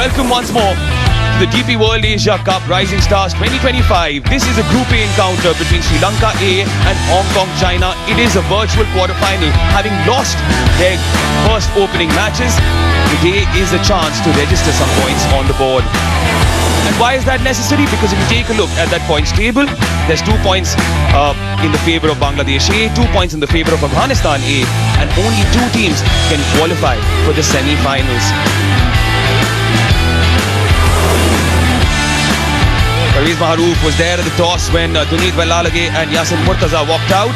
Welcome once more to the DP World Asia Cup Rising Stars 2025. This is a Group A encounter between Sri Lanka A and Hong Kong China. It is a virtual quarter-final. Having lost their first opening matches, today is a chance to register some points on the board. And why is that necessary? Because if you take a look at that points table, there's 2 points in the favour of Bangladesh A, 2 points in the favour of Afghanistan A, and only 2 teams can qualify for the semi-finals. Parvez Maharouf was there at the toss when Dunit Vallalage and Yasin Murtaza walked out.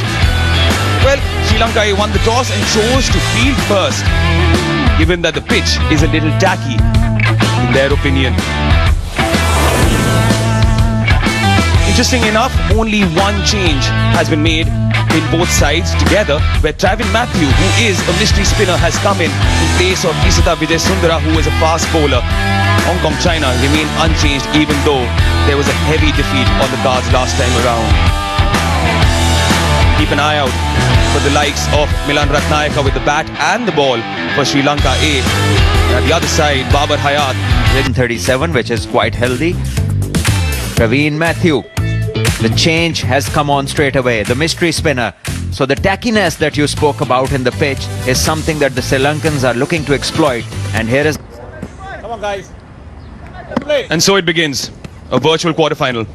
Well, Sri Lanka A won the toss and chose to field first, given that the pitch is a little tacky, in their opinion. Interesting enough, only one change has been made in both sides together, where Travin Matthew, who is a mystery spinner, has come in place of Isata Vijay Sundara, who is a fast bowler. Hong Kong China remain unchanged, even though there was a heavy defeat on the cards last time around. Keep an eye out for the likes of Milan Ratnayaka with the bat and the ball for Sri Lanka A. And at the other side, Babar Hayat. 37, which is quite healthy. Travin Matthew. The change has come on straight away, the mystery spinner. So the tackiness that you spoke about in the pitch is something that the Sri Lankans are looking to exploit. And here is... Come on, guys. Play. And so it begins, a virtual quarter-final.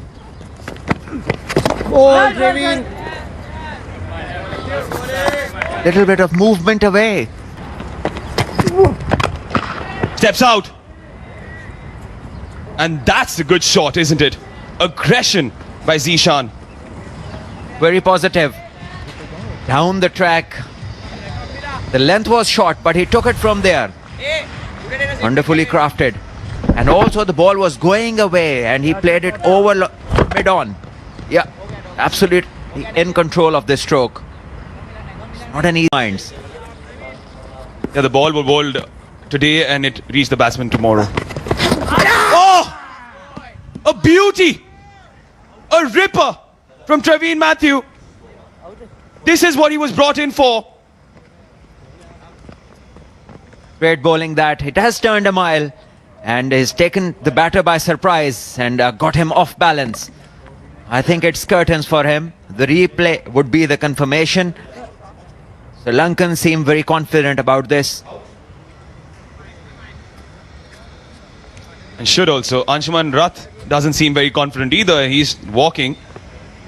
Oh, Travin. Little bit of movement away. Steps out. And that's a good shot, isn't it? Aggression by Zishan. Very positive. Down the track. The length was short, but he took it from there. Wonderfully crafted. And also the ball was going away and he played it over mid-on. Yeah, absolutely in control of this stroke. It's not an easy minds. Yeah, the ball was bowled today and it reached the batsman tomorrow. Oh! A beauty! A ripper from Travin Matthew. This is what he was brought in for. Great bowling that. It has turned a mile and has taken the batter by surprise and got him off balance. I think it's curtains for him. The replay would be the confirmation. Sri Lankans seem very confident about this. And should also. Anshuman Rath doesn't seem very confident either. He's walking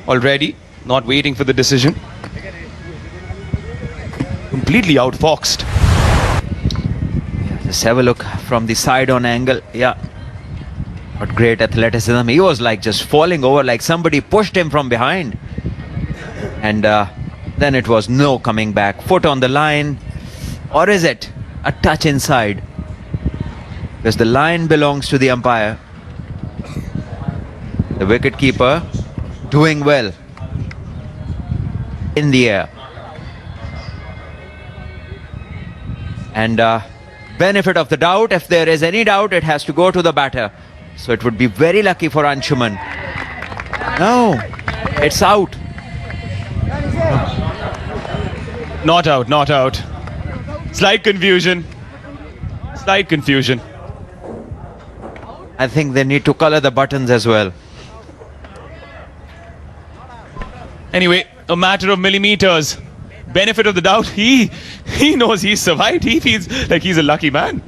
already, not waiting for the decision. Completely outfoxed. Just have a look from the side on angle. Yeah. What great athleticism. He was like just falling over, like somebody pushed him from behind. And then it was no coming back. Foot on the line. Or is it a touch inside? Because the line belongs to the umpire. The wicket keeper doing well. In the air. And benefit of the doubt, if there is any doubt, it has to go to the batter. So it would be very lucky for Anshuman. No, it's out. Not out, not out. Slight confusion. Slight confusion. I think they need to colour the buttons as well. Anyway, a matter of millimeters. Benefit of the doubt, he knows he's survived. He feels like he's a lucky man.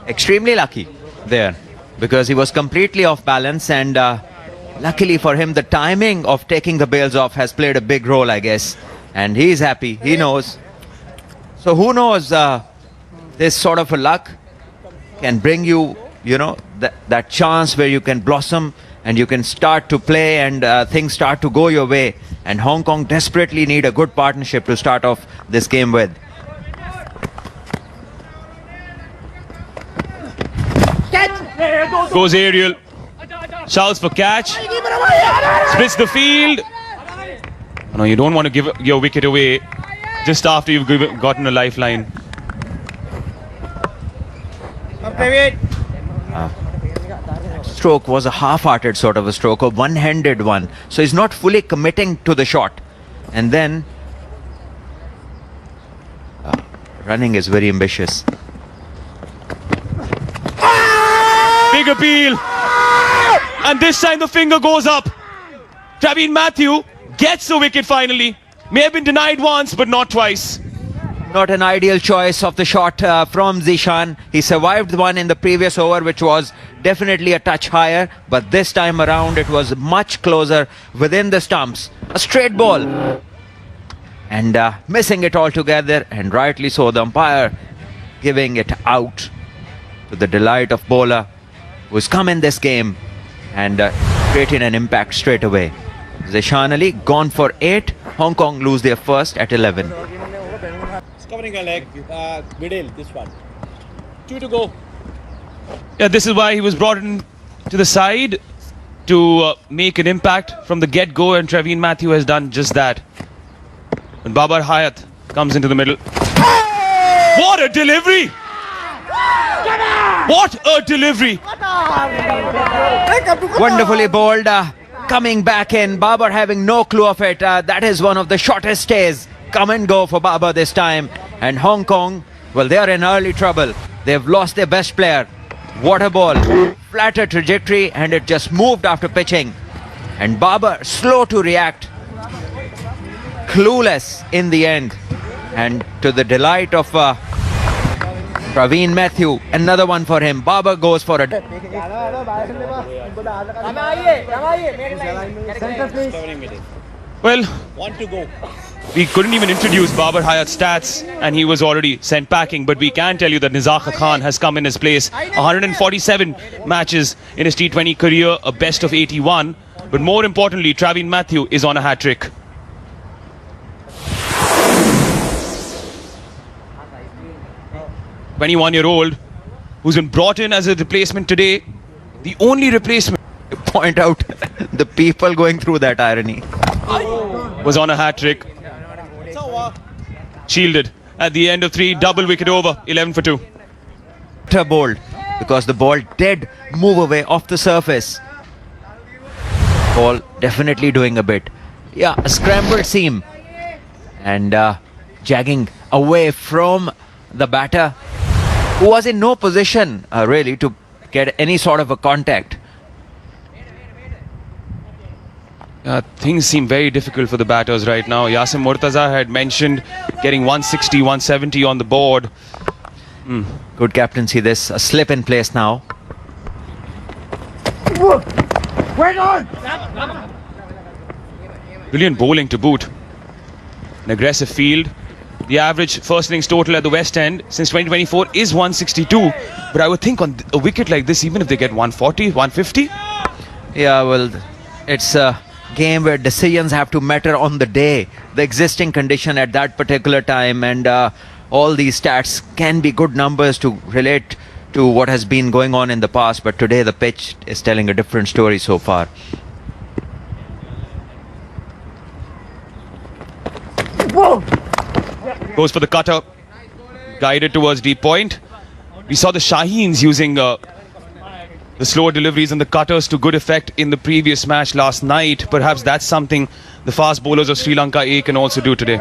Extremely lucky there, because he was completely off balance, and luckily for him, the timing of taking the bails off has played a big role, I guess. And he's happy, he knows. So who knows, this sort of a luck can bring you, you know, that chance where you can blossom and you can start to play and things start to go your way. And Hong Kong desperately need a good partnership to start off this game with. Goes aerial. Shouts for catch. Splits the field. No, you don't want to give your wicket away just after you've gotten a lifeline. Stroke was a half-hearted sort of a stroke, a one-handed one. So he's not fully committing to the shot. And then running is very ambitious. big appeal. And this time the finger goes up. Traveen Matthew gets the wicket finally. May have been denied once, but not twice. Not an ideal choice of the shot from Zishan. He survived the one in the previous over, which was definitely a touch higher. But this time around, it was much closer within the stumps. A straight ball. And missing it altogether. And rightly so, the umpire giving it out to the delight of bowler who's come in this game and created an impact straight away. Zishan Ali gone for 8. Hong Kong lose their first at 11. It's covering a leg. Middle, this one. 2 to go. Yeah, this is why he was brought in to the side to make an impact from the get-go, and Traveen Matthew has done just that. And Babar Hayat comes into the middle. What a delivery! What a delivery! Wonderfully bowled. Coming back in, Babar having no clue of it. That is one of the shortest stays. Come and go for Babar this time. And Hong Kong, well, they are in early trouble. They've lost their best player. What a ball. Flatter trajectory, and it just moved after pitching. And Babar slow to react. Clueless in the end. And to the delight of Traveen Matthew, another one for him. Babar goes for a... Well, 1 to go. we couldn't even introduce Babar Hayat's stats, and he was already sent packing. But we can tell you that Nizar Khan has come in his place. 147 matches in his T20 career, a best of 81. But more importantly, Traveen Matthew is on a hat-trick. A 21-year-old who's been brought in as a replacement today. The only replacement Point out the people going through that irony. was on a hat-trick. Shielded at the end of 3, double wicket over, 11 for 2. Bowled because the ball did move away off the surface. Ball definitely doing a bit. Yeah, a scrambled seam. And jagging away from the batter, who was in no position really to get any sort of a contact. Things seem very difficult for the batters right now. Yasim Murtaza had mentioned getting 160, 170 on the board. Good captaincy this. A slip in place now. Brilliant bowling to boot. An aggressive field. The average first innings total at the West End since 2024 is 162. But I would think on a wicket like this, even if they get 140, 150. Yeah, well, it's a game where decisions have to matter on the day, the existing condition at that particular time, and all these stats can be good numbers to relate to what has been going on in the past, but today the pitch is telling a different story so far. Goes for the cutter, guided towards deep point. We saw the Shaheens using the slower deliveries and the cutters to good effect in the previous match last night. Perhaps that's something the fast bowlers of Sri Lanka A can also do today.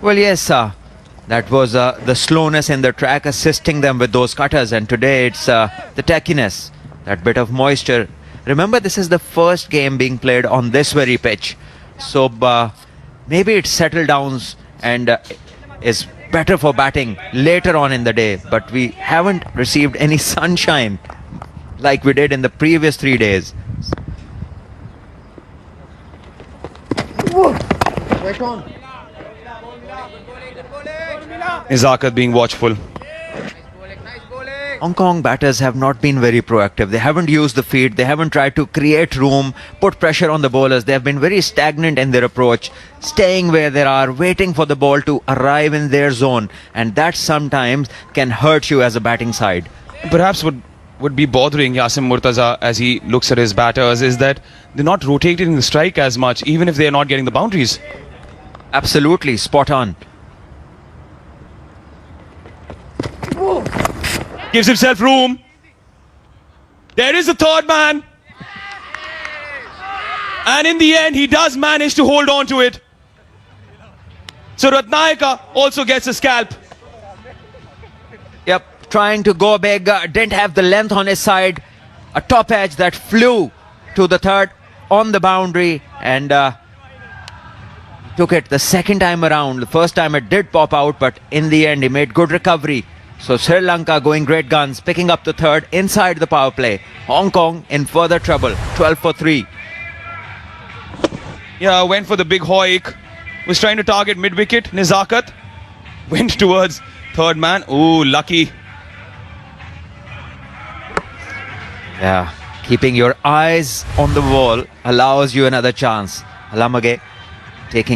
Well, yes, that was the slowness in the track assisting them with those cutters, and today it's the tackiness, that bit of moisture. Remember, this is the first game being played on this very pitch, so maybe it settled down and is better for batting later on in the day, but we haven't received any sunshine like we did in the previous 3 days. Izakat being watchful. Hong Kong batters have not been very proactive. They haven't used the feet. They haven't tried to create room, put pressure on the bowlers. They have been very stagnant in their approach, staying where they are, waiting for the ball to arrive in their zone. And that sometimes can hurt you as a batting side. Perhaps would be bothering Yasim Murtaza as he looks at his batters is that they're not rotating the strike as much, even if they're not getting the boundaries. Absolutely, spot on. Gives himself room. There is a third man. And in the end, he does manage to hold on to it. So Ratnayaka also gets a scalp. Yep, trying to go big, didn't have the length on his side. A top edge that flew to the third on the boundary, and took it the second time around. The first time it did pop out, but in the end he made good recovery. So Sri Lanka going great guns, picking up the third inside the power play. Hong Kong in further trouble, 12 for 3. Yeah, went for the big hoik. Was trying to target mid-wicket. Nizakat went towards third man. Ooh, lucky. Yeah, keeping your eyes on the wall allows you another chance. Alamage taking